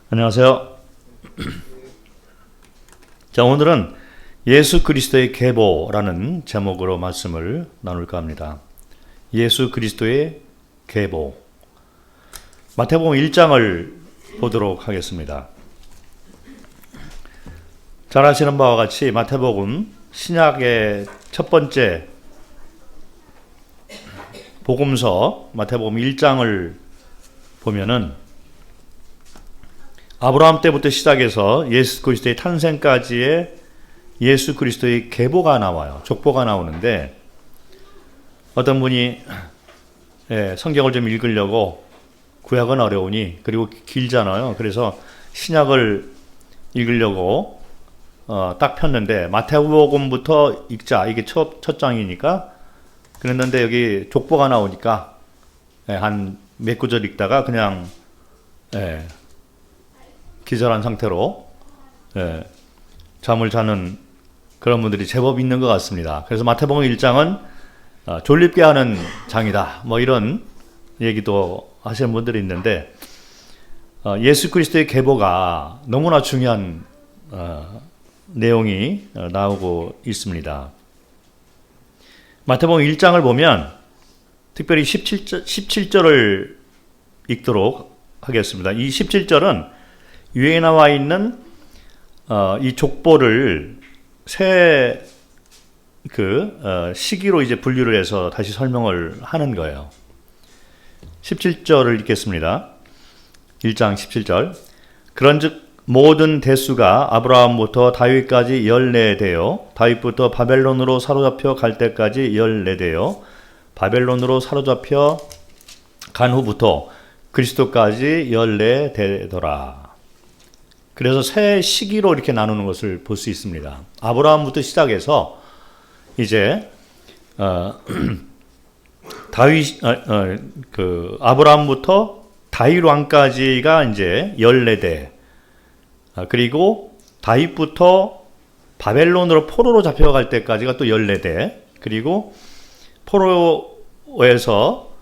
안녕하세요. 자, 오늘은 예수 그리스도의 계보라는 제목으로 말씀을 나눌까 합니다. 예수 그리스도의 계보. 마태복음 1장을 보도록 하겠습니다. 잘 아시는 바와 같이 마태복음 신약의 첫 번째 복음서 마태복음 1장을 보면은 아브라함 때부터 시작해서 예수 그리스도의 탄생까지의 예수 그리스도의 계보가 나와요. 족보가 나오는데 어떤 분이 성경을 좀 읽으려고 구약은 어려우니 그리고 길잖아요. 그래서 신약을 읽으려고 딱 폈는데 마태복음부터 읽자. 이게 첫 장이니까 그랬는데 여기 족보가 나오니까 한 몇 구절 읽다가 그냥 기절한 상태로 잠을 자는 그런 분들이 제법 있는 것 같습니다. 그래서 마태복음 1장은 졸립게 하는 장이다. 뭐 이런 얘기도 하시는 분들이 있는데 예수 그리스도의 계보가 너무나 중요한 내용이 나오고 있습니다. 마태복음 1장을 보면 특별히 17절을 읽도록 하겠습니다. 이 17절은 위에 나와 있는 이 족보를 세 시기로 이제 분류를 해서 다시 설명을 하는 거예요. 17절을 읽겠습니다. 1장 17절. 그런즉 모든 대수가 아브라함부터 다윗까지 14대요. 다윗부터 바벨론으로 사로잡혀 갈 때까지 14대요. 바벨론으로 사로잡혀 간 후부터 그리스도까지 14대더라. 그래서 세 시기로 이렇게 나누는 것을 볼 수 있습니다. 아브라함부터 시작해서 이제 아브라함부터 다윗 왕까지가 이제 14대. 그리고 다윗부터 바벨론으로 포로로 잡혀갈 때까지가 또 14대. 그리고 포로에서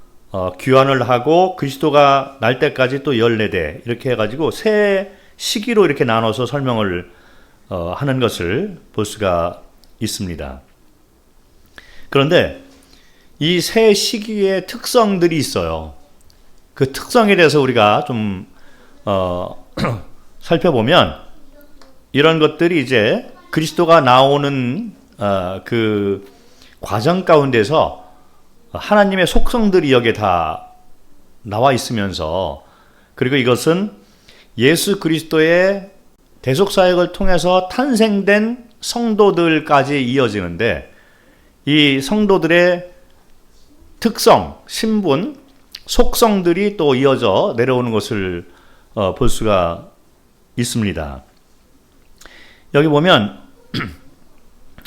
귀환을 하고 그리스도가 날 때까지 또 14대. 이렇게 해가지고 세 시기로 이렇게 나눠서 설명을 하는 것을 볼 수가 있습니다. 그런데 이 세 시기의 특성들이 있어요. 그 특성에 대해서 우리가 좀 살펴보면 이런 것들이 이제 그리스도가 나오는 그 과정 가운데서 하나님의 속성들이 여기에 다 나와 있으면서 그리고 이것은 예수 그리스도의 대속사역을 통해서 탄생된 성도들까지 이어지는데 이 성도들의 특성, 신분, 속성들이 또 이어져 내려오는 것을 볼 수가 있습니다. 여기 보면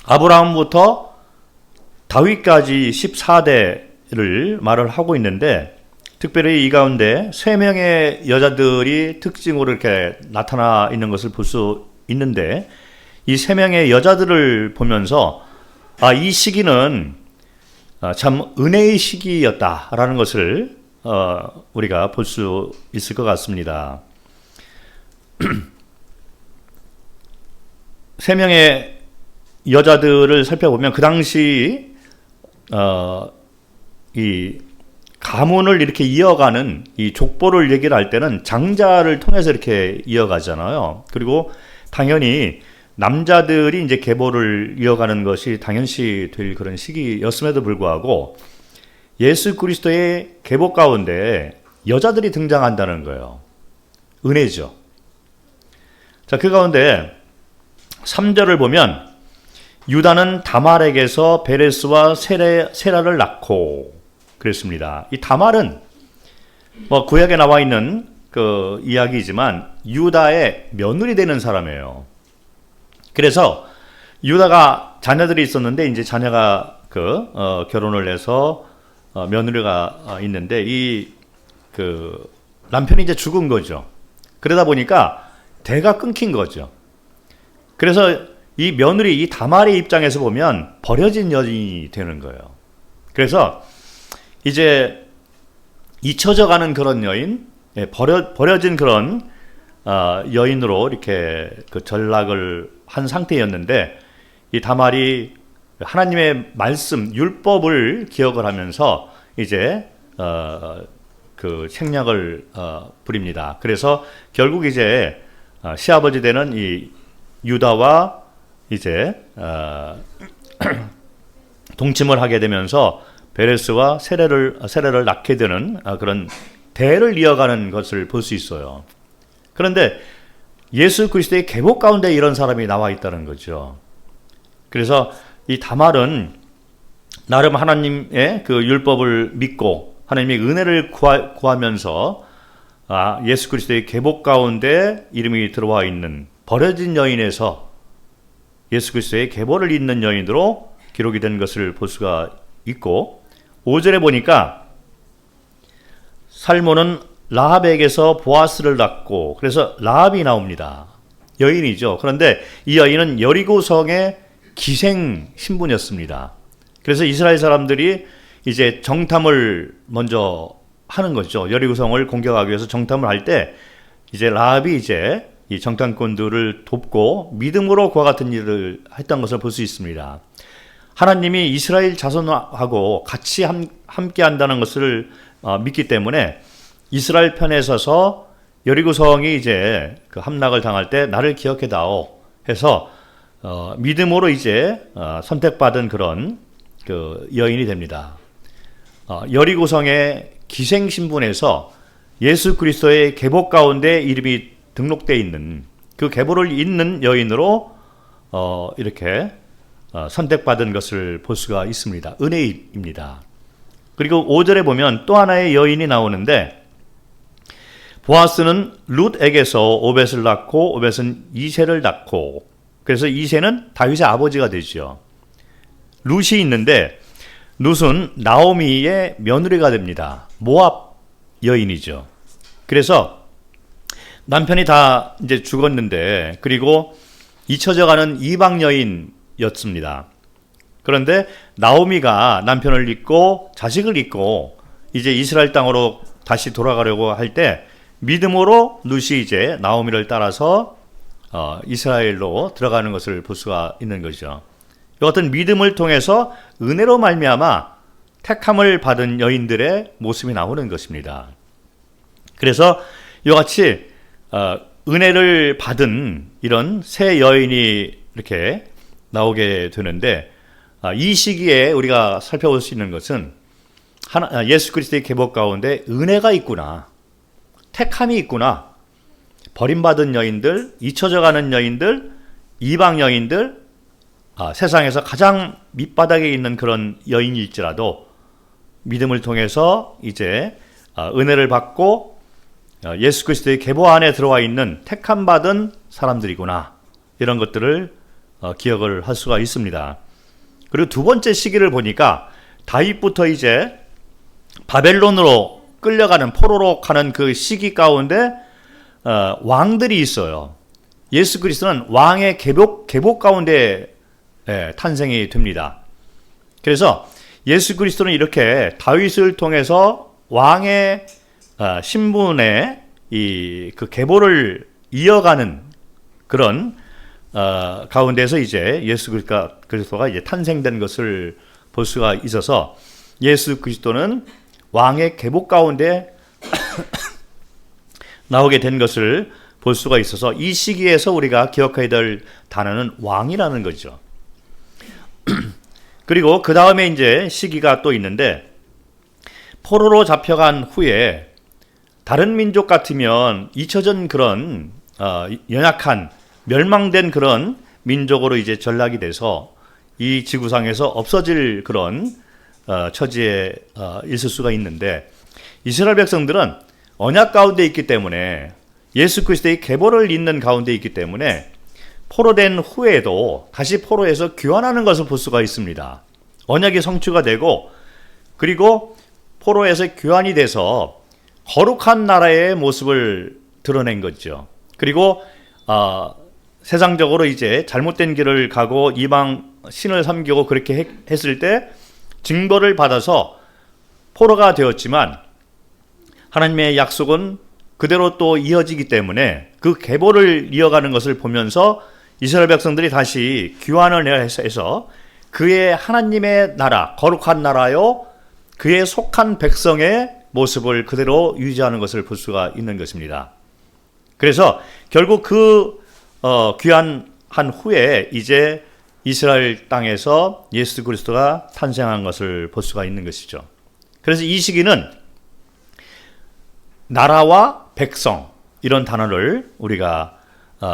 아브라함부터 다윗까지 14대를 말을 하고 있는데 특별히 이 가운데 3명의 여자들이 특징으로 이렇게 나타나 있는 것을 볼 수 있는데 이 3명의 여자들을 보면서 이 시기는 참 은혜의 시기였다라는 것을 우리가 볼 수 있을 것 같습니다. 3명의 여자들을 살펴보면 그 당시 이 가문을 이렇게 이어가는 이 족보를 얘기를 할 때는 장자를 통해서 이렇게 이어가잖아요. 그리고 당연히 남자들이 이제 계보를 이어가는 것이 당연시 될 그런 시기였음에도 불구하고 예수 그리스도의 계보 가운데 여자들이 등장한다는 거예요. 은혜죠. 자, 그 가운데 3절을 보면 유다는 다말에게서 베레스와 세라를 낳고 그랬습니다. 이 다말은 구약에 나와 있는 그 이야기이지만 유다의 며느리 되는 사람이에요. 그래서 유다가 자녀들이 있었는데 이제 자녀가 결혼을 해서 며느리가 있는데 이 남편이 이제 죽은 거죠. 그러다 보니까 대가 끊긴 거죠. 그래서 이 며느리 이 다말의 입장에서 보면 버려진 여인이 되는 거예요. 그래서 이제 잊혀져가는 그런 여인, 버려진 그런 여인으로 이렇게 그 전락을 한 상태였는데, 이 다말이 하나님의 말씀, 율법을 기억을 하면서 이제 그 생략을 부립니다. 그래서 결국 이제 시아버지 되는 이 유다와 이제 동침을 하게 되면서 베레스와 세레를 낳게 되는 그런 대를 이어가는 것을 볼 수 있어요. 그런데 예수 그리스도의 계보 가운데 이런 사람이 나와 있다는 거죠. 그래서 이 다말은 나름 하나님의 그 율법을 믿고 하나님의 은혜를 구하면서 예수 그리스도의 계보 가운데 이름이 들어와 있는 버려진 여인에서 예수 그리스도의 계보를 잇는 여인으로 기록이 된 것을 볼 수가 있고, 5절에 보니까 살몬은 라합에게서 보아스를 낳고, 그래서 라합이 나옵니다. 여인이죠. 그런데 이 여인은 여리고성의 기생 신분이었습니다. 그래서 이스라엘 사람들이 이제 정탐을 먼저 하는 거죠. 여리고성을 공격하기 위해서 정탐을 할 때 이제 라합이 이제 이 정탐꾼들을 돕고 믿음으로 그와 같은 일을 했던 것을 볼 수 있습니다. 하나님이 이스라엘 자손하고 같이 함께 한다는 것을 믿기 때문에 이스라엘 편에 서서 여리고성이 이제 그 함락을 당할 때 나를 기억해다오 해서 믿음으로 이제 선택받은 그런 그 여인이 됩니다. 여리고성의 기생 신분에서 예수 그리스도의 계보 가운데 이름이 등록되어 있는 그 계보를 잇는 여인으로 이렇게 선택받은 것을 볼 수가 있습니다. 은혜입니다. 그리고 5절에 보면 또 하나의 여인이 나오는데, 보아스는 룻에게서 오벳을 낳고 오벳은 이새를 낳고, 그래서 이새는 다윗의 아버지가 되죠. 룻이 있는데 룻은 나오미의 며느리가 됩니다. 모압 여인이죠. 그래서 남편이 다 이제 죽었는데, 그리고 잊혀져가는 이방 여인이었습니다. 그런데 나오미가 남편을 잊고 자식을 잊고 이제 이스라엘 땅으로 다시 돌아가려고 할 때 믿음으로 룻이 이제 나오미를 따라서 이스라엘로 들어가는 것을 볼 수가 있는 거죠. 이 같은 믿음을 통해서 은혜로 말미암아 택함을 받은 여인들의 모습이 나오는 것입니다. 그래서 이와 같이 은혜를 받은 이런 새 여인이 이렇게 나오게 되는데, 이 시기에 우리가 살펴볼 수 있는 것은 예수 그리스도의 계보 가운데 은혜가 있구나, 택함이 있구나, 버림받은 여인들, 잊혀져가는 여인들, 이방 여인들, 세상에서 가장 밑바닥에 있는 그런 여인일지라도 믿음을 통해서 이제 은혜를 받고 예수 그리스도의 계보 안에 들어와 있는 택함받은 사람들이구나, 이런 것들을 기억을 할 수가 있습니다. 그리고 두 번째 시기를 보니까 다윗부터 이제 바벨론으로 끌려가는, 포로로 가는 그 시기 가운데 왕들이 있어요. 예수 그리스도는 왕의 계보 가운데 탄생이 됩니다. 그래서 예수 그리스도는 이렇게 다윗을 통해서 왕의 신분의 그 계보를 이어가는 그런 가운데서 이제 예수 그리스도가 이제 탄생된 것을 볼 수가 있어서 예수 그리스도는 왕의 계보 가운데 나오게 된 것을 볼 수가 있어서 이 시기에서 우리가 기억해야 될 단어는 왕이라는 거죠. 그리고 그 다음에 이제 시기가 또 있는데, 포로로 잡혀간 후에 다른 민족 같으면 잊혀진 그런 연약한 멸망된 그런 민족으로 이제 전락이 돼서 이 지구상에서 없어질 그런 처지에 있을 수가 있는데, 이스라엘 백성들은 언약 가운데 있기 때문에 예수 그리스도의 계보를 잇는 가운데 있기 때문에 포로된 후에도 다시 포로에서 귀환하는 것을 볼 수가 있습니다. 언약이 성취가 되고, 그리고 포로에서 귀환이 돼서 거룩한 나라의 모습을 드러낸 거죠. 그리고 세상적으로 이제 잘못된 길을 가고 이방 신을 섬기고 그렇게 했을 때 징벌을 받아서 포로가 되었지만, 하나님의 약속은 그대로 또 이어지기 때문에 그 계보를 이어가는 것을 보면서 이스라엘 백성들이 다시 귀환을 해서 그의 하나님의 나라, 거룩한 나라요, 그에 속한 백성의 모습을 그대로 유지하는 것을 볼 수가 있는 것입니다. 그래서 결국 귀환한 후에 이제 이스라엘 땅에서 예수 그리스도가 탄생한 것을 볼 수가 있는 것이죠. 그래서 이 시기는 나라와 백성, 이런 단어를 우리가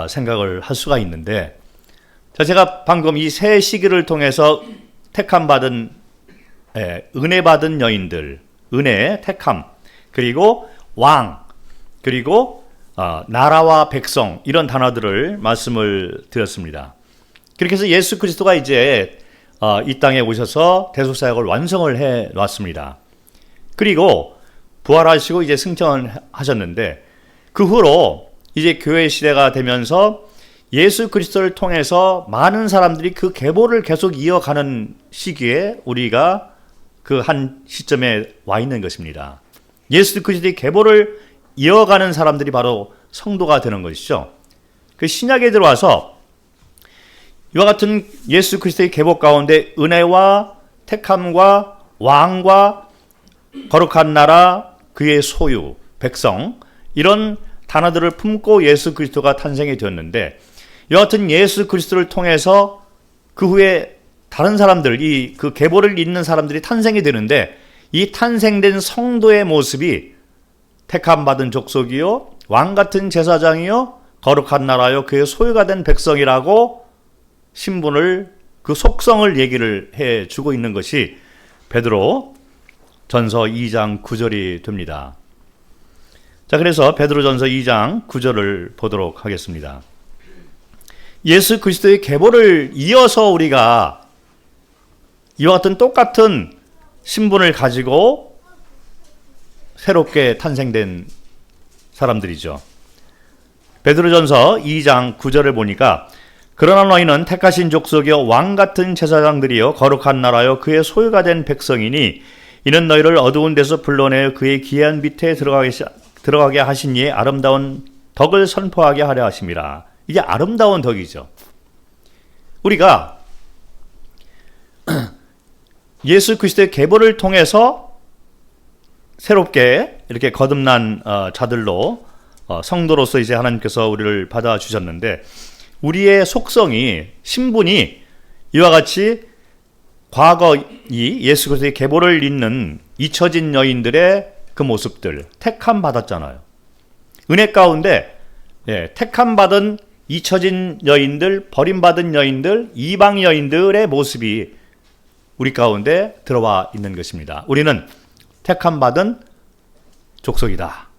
생각을 할 수가 있는데, 자, 제가 방금 이 세 시기를 통해서 택함 받은, 은혜 받은 여인들, 은혜, 택함, 그리고 왕, 그리고 나라와 백성, 이런 단어들을 말씀을 드렸습니다. 그렇게 해서 예수 그리스도가 이제 이 땅에 오셔서 대속사역을 완성을 해 놨습니다. 그리고 부활하시고 이제 승천하셨는데, 그 후로 이제 교회 시대가 되면서 예수 그리스도를 통해서 많은 사람들이 그 계보를 계속 이어가는 시기에 우리가 그 한 시점에 와 있는 것입니다. 예수 그리스도의 계보를 이어가는 사람들이 바로 성도가 되는 것이죠. 그 신약에 들어와서 이와 같은 예수 그리스도의 계보 가운데 은혜와 택함과 왕과 거룩한 나라, 그의 소유, 백성, 이런 단어들을 품고 예수 그리스도가 탄생이 되었는데, 여하튼 예수 그리스도를 통해서 그 후에 다른 사람들, 그 계보를 잇는 사람들이 탄생이 되는데, 이 탄생된 성도의 모습이 택함받은 족속이요, 왕 같은 제사장이요, 거룩한 나라요, 그의 소유가 된 백성이라고 신분을, 그 속성을 얘기를 해주고 있는 것이 베드로 전서 2장 9절이 됩니다. 자, 그래서 베드로전서 2장 9절을 보도록 하겠습니다. 예수 그리스도의 계보를 이어서 우리가 이와 같은 똑같은 신분을 가지고 새롭게 탄생된 사람들이죠. 베드로전서 2장 9절을 보니까, 그러나 너희는 택하신 족속이요 왕 같은 제사장들이요 거룩한 나라요 그의 소유가 된 백성이니 이는 너희를 어두운 데서 불러내어 그의 기이한 밑에 들어가게 하신 이의 아름다운 덕을 선포하게 하려 하심이라. 이게 아름다운 덕이죠. 우리가 예수 그리스도의 계보를 통해서 새롭게 이렇게 거듭난 자들로 성도로서 이제 하나님께서 우리를 받아주셨는데, 우리의 속성이, 신분이 이와 같이 과거 이 예수 그리스도의 계보를 잇는 잊혀진 여인들의 그 모습들, 택함 받았잖아요. 은혜 가운데 택함 받은 잊혀진 여인들, 버림받은 여인들, 이방 여인들의 모습이 우리 가운데 들어와 있는 것입니다. 우리는 택함 받은 족속이다.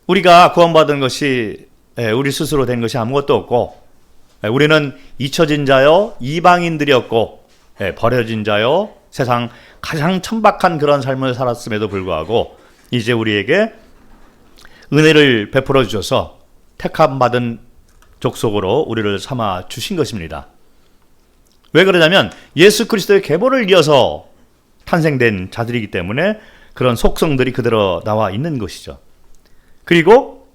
우리가 구원받은 것이 우리 스스로 된 것이 아무것도 없고, 우리는 잊혀진 자요 이방인들이었고, 버려진 자요 세상 가장 천박한 그런 삶을 살았음에도 불구하고 이제 우리에게 은혜를 베풀어 주셔서 택함 받은 족속으로 우리를 삼아 주신 것입니다. 왜 그러냐면 예수 그리스도의 계보를 이어서 탄생된 자들이기 때문에 그런 속성들이 그대로 나와 있는 것이죠. 그리고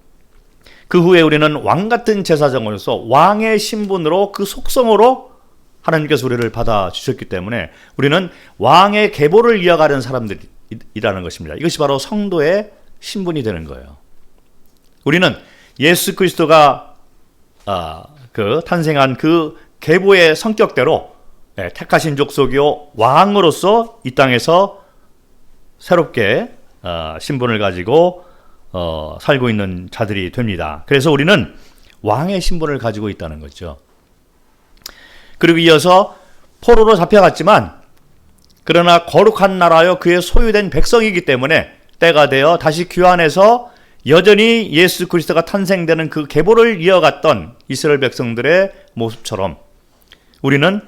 그 후에 우리는 왕 같은 제사장으로서 왕의 신분으로, 그 속성으로 하나님께서 우리를 받아주셨기 때문에 우리는 왕의 계보를 이어가는 사람들이라는 것입니다. 이것이 바로 성도의 신분이 되는 거예요. 우리는 예수 그리스도가 탄생한 그 계보의 성격대로 택하신 족속이요 왕으로서 이 땅에서 새롭게 신분을 가지고 살고 있는 자들이 됩니다. 그래서 우리는 왕의 신분을 가지고 있다는 거죠. 그리고 이어서 포로로 잡혀갔지만 그러나 거룩한 나라요 그의 소유된 백성이기 때문에 때가 되어 다시 귀환해서 여전히 예수 그리스도가 탄생되는 그 계보를 이어갔던 이스라엘 백성들의 모습처럼 우리는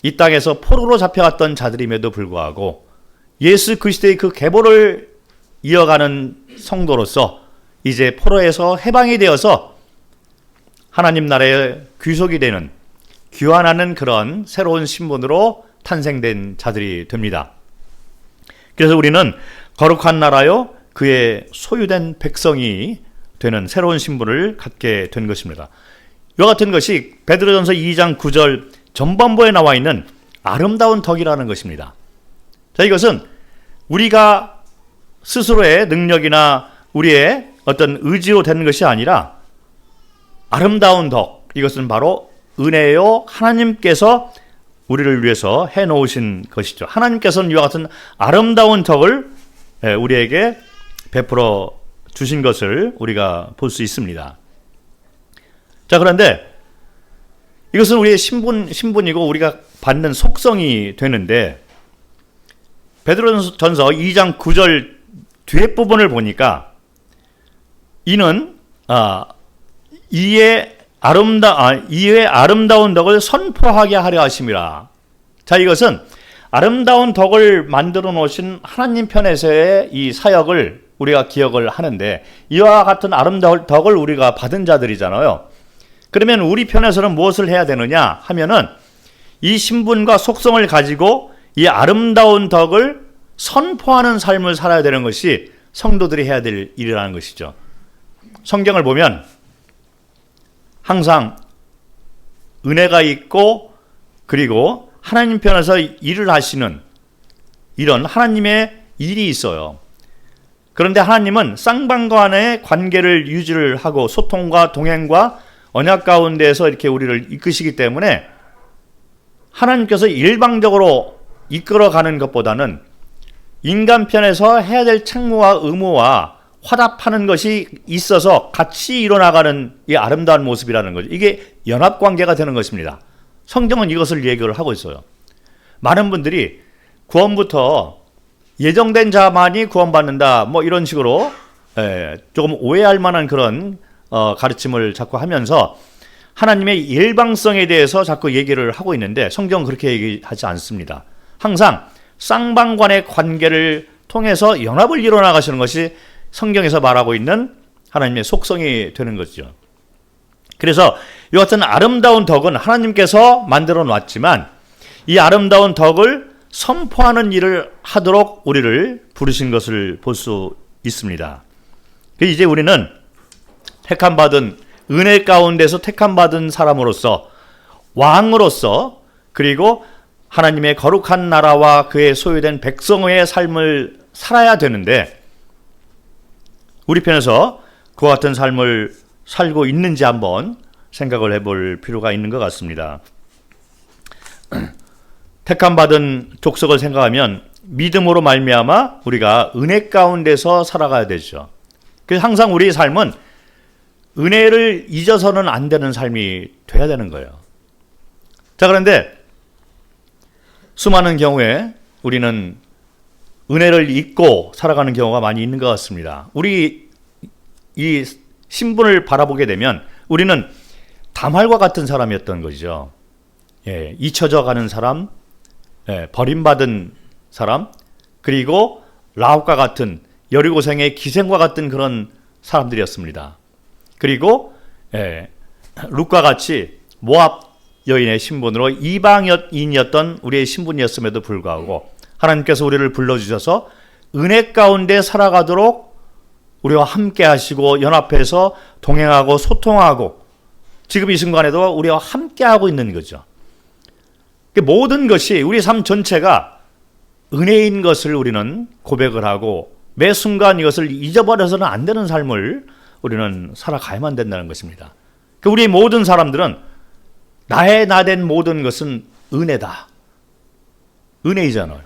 이 땅에서 포로로 잡혀갔던 자들임에도 불구하고 예수 그리스도의 그 계보를 이어가는 성도로서 이제 포로에서 해방이 되어서 하나님 나라의 귀속이 되는, 귀환하는 그런 새로운 신분으로 탄생된 자들이 됩니다. 그래서 우리는 거룩한 나라요 그의 소유된 백성이 되는 새로운 신분을 갖게 된 것입니다. 이와 같은 것이 베드로전서 2장 9절 전반부에 나와 있는 아름다운 덕이라는 것입니다. 자, 이것은 우리가 스스로의 능력이나 우리의 어떤 의지로 되는 것이 아니라 아름다운 덕, 이것은 바로 은혜요, 하나님께서 우리를 위해서 해놓으신 것이죠. 하나님께서는 이와 같은 아름다운 덕을 우리에게 베풀어 주신 것을 우리가 볼 수 있습니다. 자, 그런데 이것은 우리의 신분이고 우리가 받는 속성이 되는데, 베드로전서 2장 9절 뒤에 부분을 보니까 이는 이에 아름다운 덕을 선포하게 하려 하심이라. 자, 이것은 아름다운 덕을 만들어 놓으신 하나님 편에서의 이 사역을 우리가 기억을 하는데, 이와 같은 아름다운 덕을 우리가 받은 자들이잖아요. 그러면 우리 편에서는 무엇을 해야 되느냐 하면은 이 신분과 속성을 가지고 이 아름다운 덕을 선포하는 삶을 살아야 되는 것이 성도들이 해야 될 일이라는 것이죠. 성경을 보면 항상 은혜가 있고 그리고 하나님 편에서 일을 하시는 이런 하나님의 일이 있어요. 그런데 하나님은 쌍방간의 관계를 유지를 하고 소통과 동행과 언약 가운데에서 이렇게 우리를 이끄시기 때문에 하나님께서 일방적으로 이끌어가는 것보다는 인간 편에서 해야 될 책무와 의무와 화답하는 것이 있어서 같이 이뤄나가는 이 아름다운 모습이라는 거죠. 이게 연합관계가 되는 것입니다. 성경은 이것을 얘기를 하고 있어요. 많은 분들이 구원부터 예정된 자만이 구원받는다 뭐 이런 식으로 조금 오해할 만한 그런 가르침을 자꾸 하면서 하나님의 일방성에 대해서 자꾸 얘기를 하고 있는데, 성경은 그렇게 얘기하지 않습니다. 항상 쌍방간의 관계를 통해서 연합을 이뤄나가시는 것이 성경에서 말하고 있는 하나님의 속성이 되는 거죠. 그래서 이 같은 아름다운 덕은 하나님께서 만들어 놨지만 이 아름다운 덕을 선포하는 일을 하도록 우리를 부르신 것을 볼 수 있습니다. 이제 우리는 택함받은 은혜 가운데서 택함받은 사람으로서, 왕으로서, 그리고 하나님의 거룩한 나라와 그의 소유된 백성의 삶을 살아야 되는데, 우리 편에서 그와 같은 삶을 살고 있는지 한번 생각을 해볼 필요가 있는 것 같습니다. 택함받은 족속을 생각하면 믿음으로 말미암아 우리가 은혜 가운데서 살아가야 되죠. 그래서 항상 우리의 삶은 은혜를 잊어서는 안 되는 삶이 돼야 되는 거예요. 자, 그런데 수많은 경우에 우리는 은혜를 잊고 살아가는 경우가 많이 있는 것 같습니다. 우리 이 신분을 바라보게 되면 우리는 다말과 같은 사람이었던 것이죠. 잊혀져 가는 사람, 버림받은 사람, 그리고 라합과 같은 여리고성의 기생과 같은 그런 사람들이었습니다. 그리고 룻과 같이 모압 여인의 신분으로 이방인이었던 우리의 신분이었음에도 불구하고 하나님께서 우리를 불러주셔서 은혜 가운데 살아가도록 우리와 함께 하시고 연합해서 동행하고 소통하고 지금 이 순간에도 우리와 함께 하고 있는 거죠. 모든 것이 우리 삶 전체가 은혜인 것을 우리는 고백을 하고 매 순간 이것을 잊어버려서는 안 되는 삶을 우리는 살아가야만 된다는 것입니다. 우리 모든 사람들은 나의 나된 모든 것은 은혜다. 은혜이잖아요.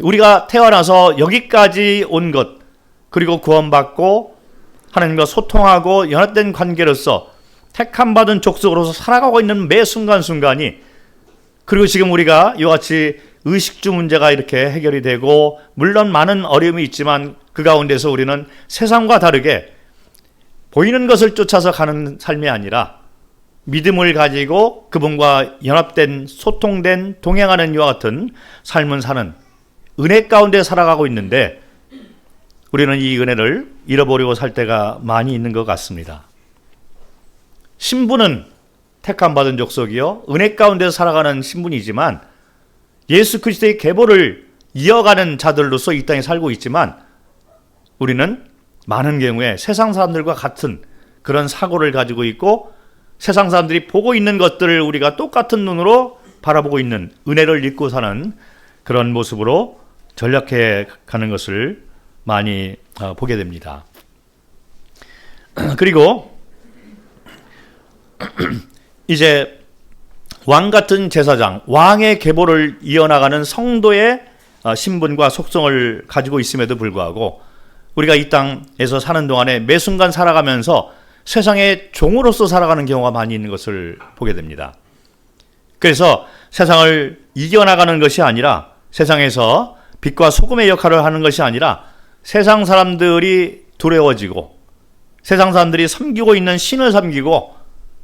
우리가 태어나서 여기까지 온 것, 그리고 구원받고 하나님과 소통하고 연합된 관계로서 택함받은 족속으로서 살아가고 있는 매 순간순간이, 그리고 지금 우리가 이와 같이 의식주 문제가 이렇게 해결이 되고 물론 많은 어려움이 있지만 그 가운데서 우리는 세상과 다르게 보이는 것을 쫓아서 가는 삶이 아니라 믿음을 가지고 그분과 연합된 소통된 동행하는 이와 같은 삶을 사는 은혜 가운데 살아가고 있는데, 우리는 이 은혜를 잃어버리고 살 때가 많이 있는 것 같습니다. 신분은 택함받은 족속이요 은혜 가운데 살아가는 신분이지만 예수 그리스도의 계보를 이어가는 자들로서 이 땅에 살고 있지만 우리는 많은 경우에 세상 사람들과 같은 그런 사고를 가지고 있고 세상 사람들이 보고 있는 것들을 우리가 똑같은 눈으로 바라보고 있는, 은혜를 잊고 사는 그런 모습으로 전락해 가는 것을 많이 보게 됩니다. 그리고 이제 왕 같은 제사장, 왕의 계보를 이어나가는 성도의 신분과 속성을 가지고 있음에도 불구하고 우리가 이 땅에서 사는 동안에 매 순간 살아가면서 세상의 종으로서 살아가는 경우가 많이 있는 것을 보게 됩니다. 그래서 세상을 이겨나가는 것이 아니라, 세상에서 빛과 소금의 역할을 하는 것이 아니라 세상 사람들이 두려워지고 세상 사람들이 섬기고 있는 신을 섬기고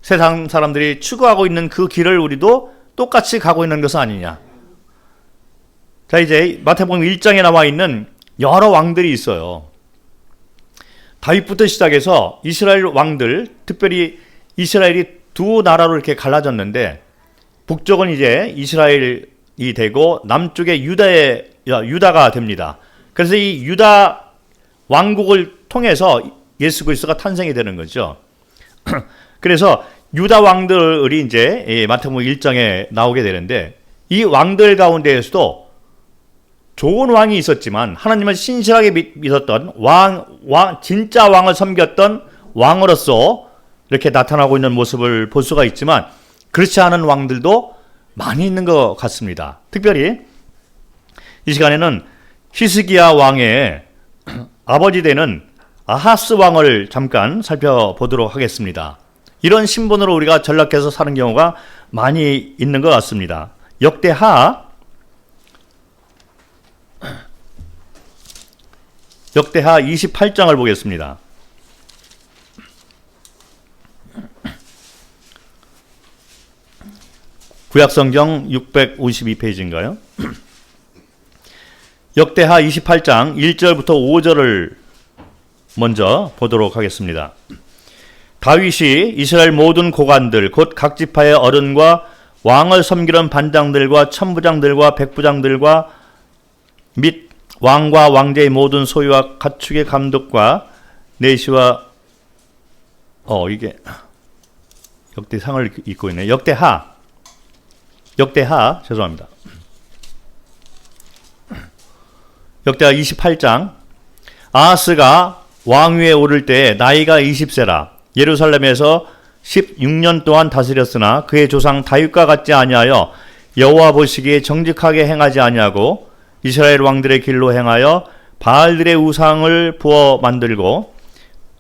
세상 사람들이 추구하고 있는 그 길을 우리도 똑같이 가고 있는 것은 아니냐. 자, 이제 마태복음 1장에 나와 있는 여러 왕들이 있어요. 다윗부터 시작해서 이스라엘 왕들, 특별히 이스라엘이 두 나라로 이렇게 갈라졌는데 북쪽은 이제 이스라엘이 되고 남쪽에 유다가 됩니다. 그래서 이 유다 왕국을 통해서 예수 그리스도가 탄생이 되는 거죠. 그래서 유다 왕들이 이제 마태복음 1장에 나오게 되는데 이 왕들 가운데에서도 좋은 왕이 있었지만 하나님을 신실하게 믿었던 진짜 왕을 섬겼던 왕으로서 이렇게 나타나고 있는 모습을 볼 수가 있지만 그렇지 않은 왕들도 많이 있는 것 같습니다. 특별히 이 시간에는 히스기야 왕의 아버지 되는 아하스 왕을 잠깐 살펴보도록 하겠습니다. 이런 신분으로 우리가 전락해서 사는 경우가 많이 있는 것 같습니다. 역대하 28장을 보겠습니다. 구약성경 652페이지인가요? 역대하 28장 1절부터 5절을 먼저 보도록 하겠습니다. 다윗이 이스라엘 모든 고관들 곧 각 지파의 어른과 왕을 섬기는 반장들과 천부장들과 백부장들과 및 왕과 왕제의 모든 소유와 가축의 감독과 내시와 이게 역대상을 읽고 있네. 역대하 죄송합니다. 역대하 28장 아하스가 왕위에 오를 때 나이가 20세라 예루살렘에서 16년 동안 다스렸으나 그의 조상 다윗과 같지 아니하여 여호와 보시기에 정직하게 행하지 아니하고 이스라엘 왕들의 길로 행하여 바알들의 우상을 부어 만들고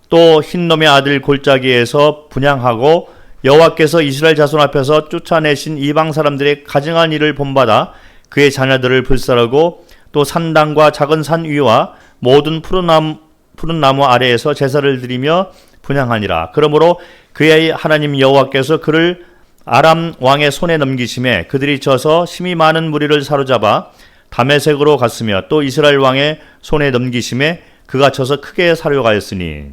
또 흰놈의 아들 골짜기에서 분향하고 여호와께서 이스라엘 자손 앞에서 쫓아내신 이방 사람들의 가증한 일을 본받아 그의 자녀들을 불사르고 또 산당과 작은 산 위와 모든 푸른 나무 아래에서 제사를 드리며 분향하니라. 그러므로 그의 하나님 여호와께서 그를 아람 왕의 손에 넘기심에 그들이 져서 심히 많은 무리를 사로잡아 다메섹으로 갔으며 또 이스라엘 왕의 손에 넘기심에 그가 져서 크게 사려가였으니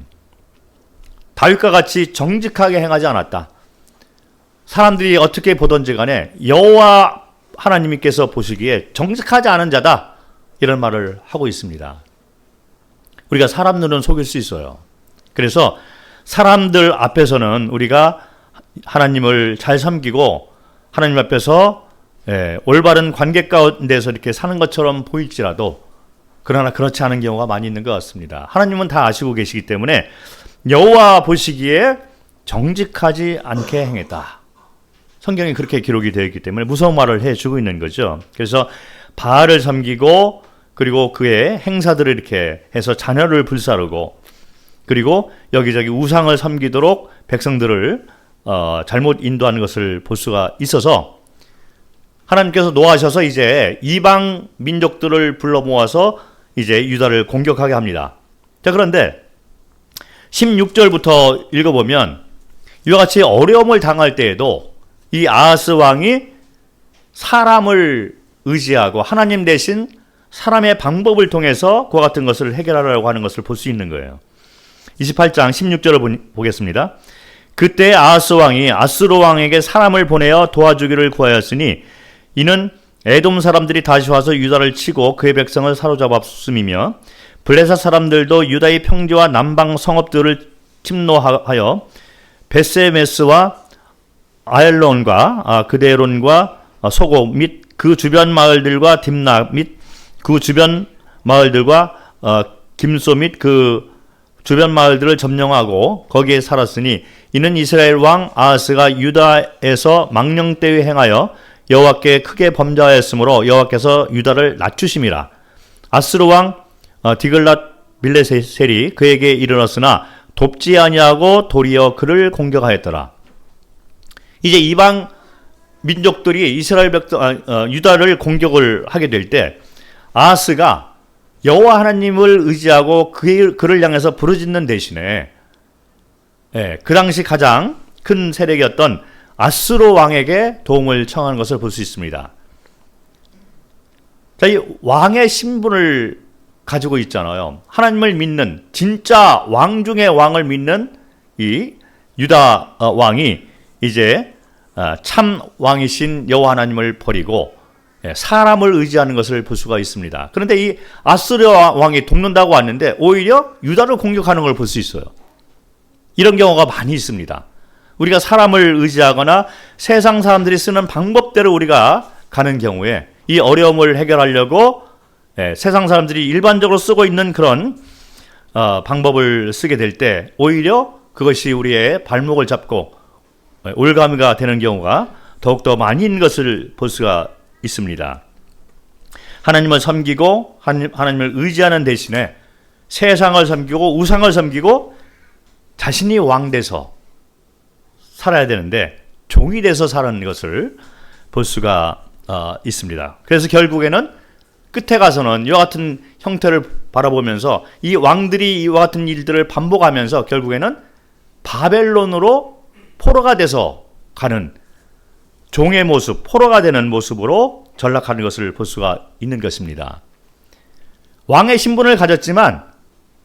다윗과 같이 정직하게 행하지 않았다. 사람들이 어떻게 보던지 간에 여호와 하나님께서 보시기에 정직하지 않은 자다 이런 말을 하고 있습니다. 우리가 사람 눈은 속일 수 있어요. 그래서 사람들 앞에서는 우리가 하나님을 잘 섬기고 하나님 앞에서 올바른 관계 가운데서 이렇게 사는 것처럼 보일지라도 그러나 그렇지 않은 경우가 많이 있는 것 같습니다. 하나님은 다 아시고 계시기 때문에 여호와 보시기에 정직하지 않게 행했다. 성경이 그렇게 기록이 되어 있기 때문에 무서운 말을 해주고 있는 거죠. 그래서 바알을 섬기고 그리고 그의 행사들을 이렇게 해서 자녀를 불사르고 그리고 여기저기 우상을 섬기도록 백성들을 잘못 인도하는 것을 볼 수가 있어서 하나님께서 노하셔서 이제 이방 민족들을 불러 모아서 이제 유다를 공격하게 합니다. 자, 그런데 16절부터 읽어보면 이와 같이 어려움을 당할 때에도 이 아하스 왕이 사람을 의지하고 하나님 대신 사람의 방법을 통해서 그와 같은 것을 해결하려고 하는 것을 볼 수 있는 거예요. 28장 16절을 보겠습니다. 그때 아하스 왕이 아스로 왕에게 사람을 보내어 도와주기를 구하였으니 이는 에돔 사람들이 다시 와서 유다를 치고 그의 백성을 사로잡았음이며 블레셋 사람들도 유다의 평지와 남방 성읍들을 침노하여 베세메스와 아엘론과 그데론과 소고 및 그 주변 마을들과 딥나 및 그 주변 마을들과 김소 및 그 주변 마을들을 점령하고 거기에 살았으니 이는 이스라엘 왕 아하스가 유다에서 망령되이 행하여 여호와께 크게 범죄하였으므로 여호와께서 유다를 낮추심이라. 아스루 왕 디글랏 빌레셀이 그에게 이르렀으나 돕지 아니하고 도리어 그를 공격하였더라. 이제 이방 민족들이 이스라엘 유다를 공격을 하게 될 때 아하스가 여호와 하나님을 의지하고 그를 향해서 부르짖는 대신에 그 당시 가장 큰 세력이었던 아스로 왕에게 도움을 청하는 것을 볼 수 있습니다. 자, 이 왕의 신분을 가지고 있잖아요. 하나님을 믿는 진짜 왕 중의 왕을 믿는 이 유다 왕이 이제 참 왕이신 여호와 하나님을 버리고 사람을 의지하는 것을 볼 수가 있습니다. 그런데 이 아스르 왕이 돕는다고 왔는데 오히려 유다를 공격하는 걸 볼 수 있어요. 이런 경우가 많이 있습니다. 우리가 사람을 의지하거나 세상 사람들이 쓰는 방법대로 우리가 가는 경우에 이 어려움을 해결하려고 세상 사람들이 일반적으로 쓰고 있는 그런 방법을 쓰게 될 때 오히려 그것이 우리의 발목을 잡고 올가미가 되는 경우가 더욱더 많이 있는 것을 볼 수가 있습니다. 하나님을 섬기고 하나님을 의지하는 대신에 세상을 섬기고 우상을 섬기고 자신이 왕 돼서 살아야 되는데 종이 돼서 사는 것을 볼 수가 있습니다. 그래서 결국에는 끝에 가서는 이와 같은 형태를 바라보면서 이 왕들이 이와 같은 일들을 반복하면서 결국에는 바벨론으로 포로가 돼서 가는 종의 모습, 포로가 되는 모습으로 전락하는 것을 볼 수가 있는 것입니다. 왕의 신분을 가졌지만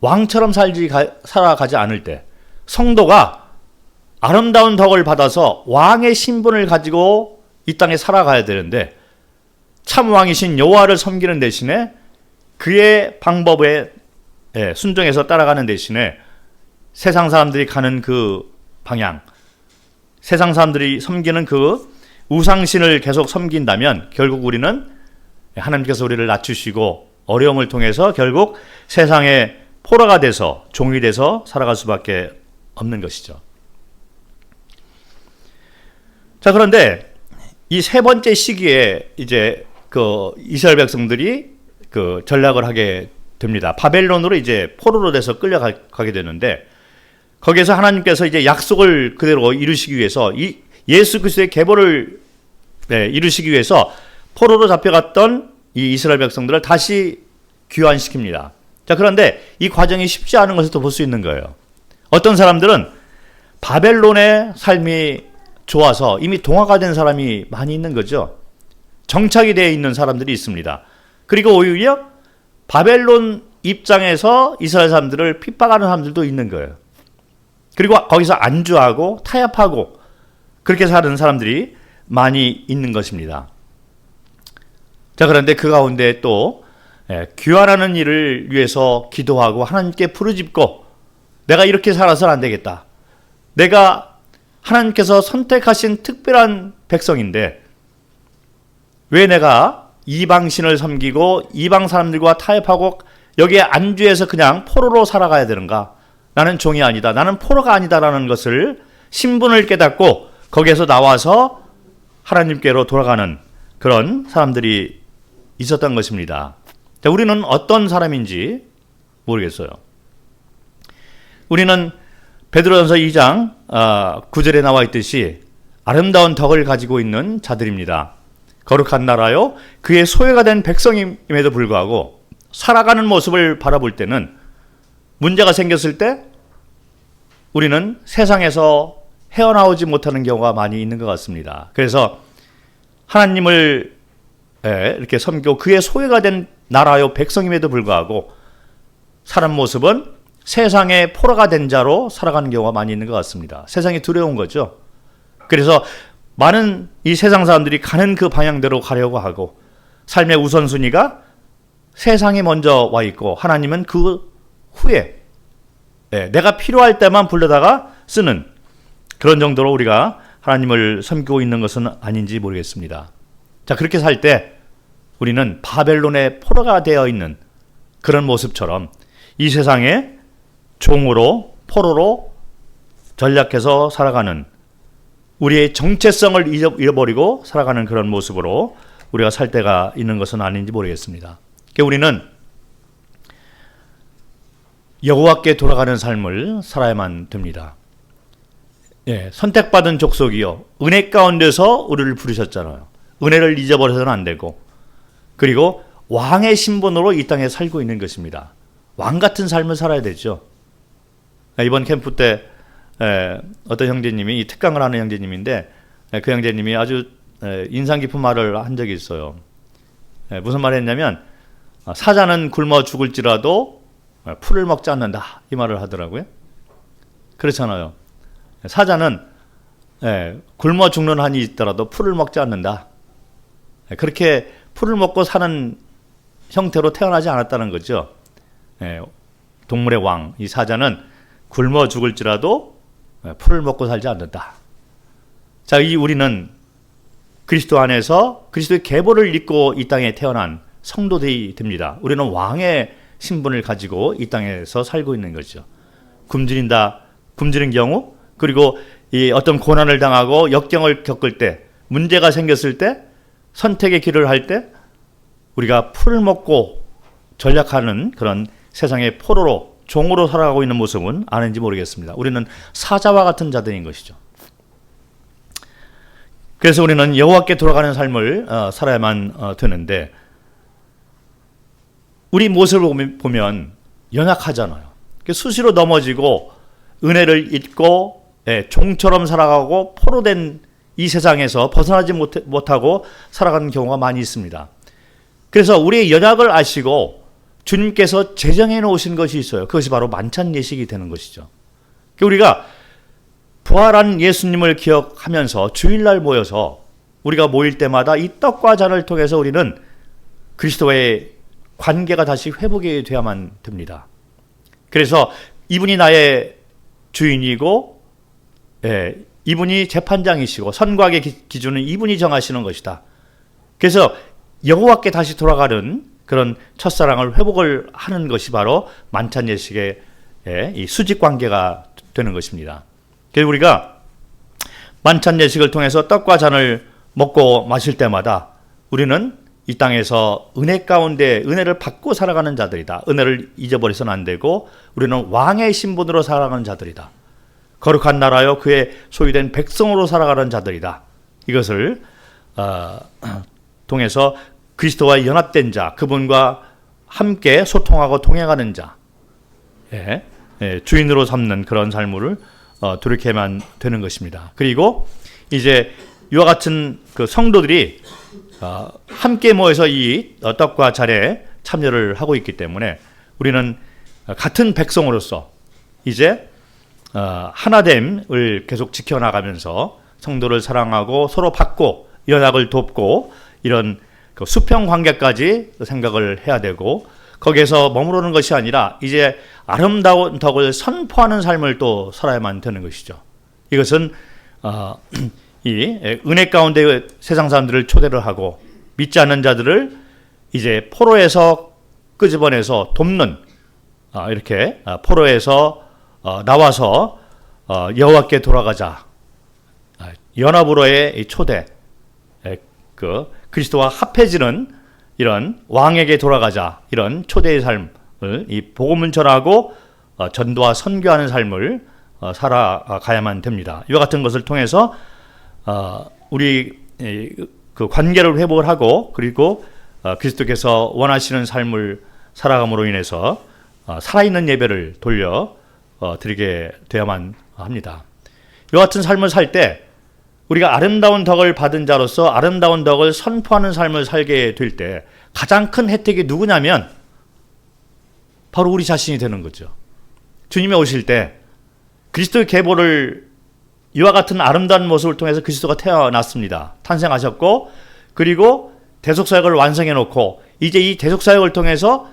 왕처럼 살아가지 않을 때 성도가 아름다운 덕을 받아서 왕의 신분을 가지고 이 땅에 살아가야 되는데 참 왕이신 여호와를 섬기는 대신에 그의 방법에 순종해서 따라가는 대신에 세상 사람들이 가는 그 방향, 세상 사람들이 섬기는 그 우상신을 계속 섬긴다면 결국 우리는 하나님께서 우리를 낮추시고 어려움을 통해서 결국 세상의 포로가 돼서 종이 돼서 살아갈 수밖에 없는 것이죠. 자, 그런데 이 세 번째 시기에 이제 그 이스라엘 백성들이 그 전락을 하게 됩니다. 바벨론으로 이제 포로로 돼서 끌려가게 되는데 거기에서 하나님께서 이제 약속을 그대로 이루시기 위해서 이 예수 그리스도의 계보를 이루시기 위해서 포로로 잡혀갔던 이 이스라엘 백성들을 다시 귀환시킵니다. 자, 그런데 이 과정이 쉽지 않은 것을 또 볼 수 있는 거예요. 어떤 사람들은 바벨론의 삶이 좋아서 이미 동화가 된 사람이 많이 있는 거죠. 정착이 되어 있는 사람들이 있습니다. 그리고 오히려 바벨론 입장에서 이스라엘 사람들을 핍박하는 사람들도 있는 거예요. 그리고 거기서 안주하고 타협하고 그렇게 사는 사람들이 많이 있는 것입니다. 자, 그런데 그 가운데 또 귀환하는 일을 위해서 기도하고 하나님께 부르짖고 내가 이렇게 살아서는 안 되겠다. 내가 하나님께서 선택하신 특별한 백성인데 왜 내가 이방신을 섬기고 이방 사람들과 타협하고 여기에 안주해서 그냥 포로로 살아가야 되는가? 나는 종이 아니다. 나는 포로가 아니다라는 것을 신분을 깨닫고 거기에서 나와서 하나님께로 돌아가는 그런 사람들이 있었던 것입니다. 자, 우리는 어떤 사람인지 모르겠어요. 우리는 베드로전서 2장 9절에 나와 있듯이 아름다운 덕을 가지고 있는 자들입니다. 거룩한 나라요 그의 소유가 된 백성임에도 불구하고 살아가는 모습을 바라볼 때는 문제가 생겼을 때 우리는 세상에서 헤어나오지 못하는 경우가 많이 있는 것 같습니다. 그래서 하나님을 이렇게 섬기고 그의 소유가 된 나라요 백성임에도 불구하고 사는 모습은 세상의 포로가 된 자로 살아가는 경우가 많이 있는 것 같습니다. 세상이 두려운 거죠. 그래서 많은 이 세상 사람들이 가는 그 방향대로 가려고 하고 삶의 우선순위가 세상에 먼저 와 있고 하나님은 그 후에 내가 필요할 때만 불러다가 쓰는 그런 정도로 우리가 하나님을 섬기고 있는 것은 아닌지 모르겠습니다. 자, 그렇게 살 때 우리는 바벨론의 포로가 되어 있는 그런 모습처럼 이 세상에 종으로 포로로 전략해서 살아가는 우리의 정체성을 잃어버리고 살아가는 그런 모습으로 우리가 살 때가 있는 것은 아닌지 모르겠습니다. 그러니까 우리는 여호와께 돌아가는 삶을 살아야만 됩니다. 선택받은 족속이요 은혜 가운데서 우리를 부르셨잖아요. 은혜를 잊어버려서는 안 되고, 그리고 왕의 신분으로 이 땅에 살고 있는 것입니다. 왕 같은 삶을 살아야 되죠. 이번 캠프 때 어떤 형제님이, 이 특강을 하는 형제님인데 그 형제님이 아주 인상 깊은 말을 한 적이 있어요. 무슨 말을 했냐면 사자는 굶어 죽을지라도 풀을 먹지 않는다, 이 말을 하더라고요. 그렇잖아요. 사자는 굶어 죽는 한이 있더라도 풀을 먹지 않는다. 그렇게 풀을 먹고 사는 형태로 태어나지 않았다는 거죠. 동물의 왕, 이 사자는 굶어 죽을지라도 풀을 먹고 살지 않는다. 자, 우리는 그리스도 안에서 그리스도의 계보를 입고 이 땅에 태어난 성도들이 됩니다. 우리는 왕의 신분을 가지고 이 땅에서 살고 있는 거죠. 굶주린 경우, 그리고 이 어떤 고난을 당하고 역경을 겪을 때, 문제가 생겼을 때, 선택의 길을 할 때 우리가 풀을 먹고 전략하는 그런 세상의 포로로, 종으로 살아가고 있는 모습은 아는지 모르겠습니다. 우리는 사자와 같은 자들인 것이죠. 그래서 우리는 여호와께 돌아가는 삶을 살아야만 되는데, 우리 모습을 보면 연약하잖아요. 수시로 넘어지고 은혜를 잊고 종처럼 살아가고 포로된 이 세상에서 벗어나지 못하고 살아가는 경우가 많이 있습니다. 그래서 우리의 연약을 아시고 주님께서 제정해 놓으신 것이 있어요. 그것이 바로 만찬 예식이 되는 것이죠. 우리가 부활한 예수님을 기억하면서 주일날 모여서 우리가 모일 때마다 이 떡과 잔을 통해서 우리는 그리스도와의 관계가 다시 회복이 되어야만 됩니다. 그래서 이분이 나의 주인이고, 이분이 재판장이시고, 선과의 기준은 이분이 정하시는 것이다. 그래서 여호와께 다시 돌아가는 그런 첫사랑을 회복을 하는 것이 바로 만찬 예식의 이 수직 관계가 되는 것입니다. 그래서 우리가 만찬 예식을 통해서 떡과 잔을 먹고 마실 때마다 우리는 이 땅에서 은혜 가운데 은혜를 받고 살아가는 자들이다. 은혜를 잊어버려서는 안 되고 우리는 왕의 신분으로 살아가는 자들이다. 거룩한 나라요 그의 소유된 백성으로 살아가는 자들이다. 이것을 통해서 그리스도와 연합된 자, 그분과 함께 소통하고 동행하는 자, 주인으로 삼는 그런 삶을 돌이켜야만 되는 것입니다. 그리고 이제 이와 같은 그 성도들이 함께 모여서 이 떡과 잔에 참여를 하고 있기 때문에 우리는 같은 백성으로서 이제 하나됨을 계속 지켜나가면서 성도를 사랑하고 서로 받고 연합을 돕고 이런 그 수평 관계까지 생각을 해야 되고, 거기에서 머무르는 것이 아니라 이제 아름다운 덕을 선포하는 삶을 또 살아야만 되는 것이죠. 이것은 이 은혜 가운데 세상 사람들을 초대를 하고 믿지 않는 자들을 이제 포로에서 끄집어내서 돕는, 이렇게 포로에서 나와서 여호와께 돌아가자, 연합으로의 초대, 그 그리스도와 합해지는 이런 왕에게 돌아가자, 이런 초대의 삶을 이 복음을 전하고 전도와 선교하는 삶을 살아가야만 됩니다. 이와 같은 것을 통해서 우리 그 관계를 회복을 하고, 그리고 그리스도께서 원하시는 삶을 살아감으로 인해서 살아있는 예배를 돌려 드리게 되어야만 합니다. 이와 같은 삶을 살 때 우리가 아름다운 덕을 받은 자로서 아름다운 덕을 선포하는 삶을 살게 될 때 가장 큰 혜택이 누구냐면 바로 우리 자신이 되는 거죠. 주님이 오실 때 그리스도의 계보를 이와 같은 아름다운 모습을 통해서 그리스도가 태어났습니다. 탄생하셨고, 그리고 대속사역을 완성해 놓고 이제 이 대속사역을 통해서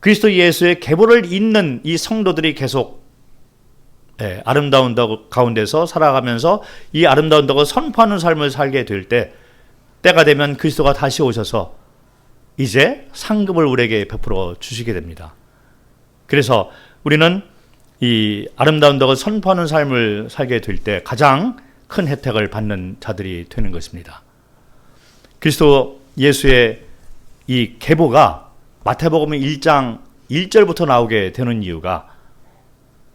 그리스도 예수의 계보를 잇는 이 성도들이 계속 아름다운 덕 가운데서 살아가면서 이 아름다운 덕을 선포하는 삶을 살게 될 때가 되면 그리스도가 다시 오셔서 이제 상급을 우리에게 베풀어 주시게 됩니다. 그래서 우리는 이 아름다운 덕을 선포하는 삶을 살게 될 때 가장 큰 혜택을 받는 자들이 되는 것입니다. 그리스도 예수의 이 계보가 마태복음 1장 1절부터 나오게 되는 이유가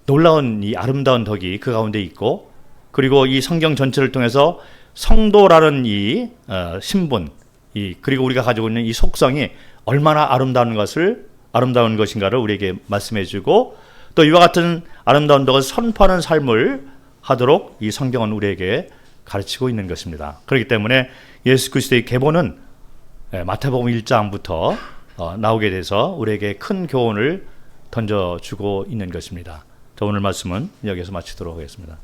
놀라운 이 아름다운 덕이 그 가운데 있고, 그리고 이 성경 전체를 통해서 성도라는 이 신분, 그리고 우리가 가지고 있는 이 속성이 얼마나 아름다운 것인가를 우리에게 말씀해주고, 또 이와 같은 아름다운 덕을 선포하는 삶을 하도록 이 성경은 우리에게 가르치고 있는 것입니다. 그렇기 때문에 예수 그리스도의 계보는 마태복음 1장부터 나오게 돼서 우리에게 큰 교훈을 던져주고 있는 것입니다. 오늘 말씀은 여기서 마치도록 하겠습니다.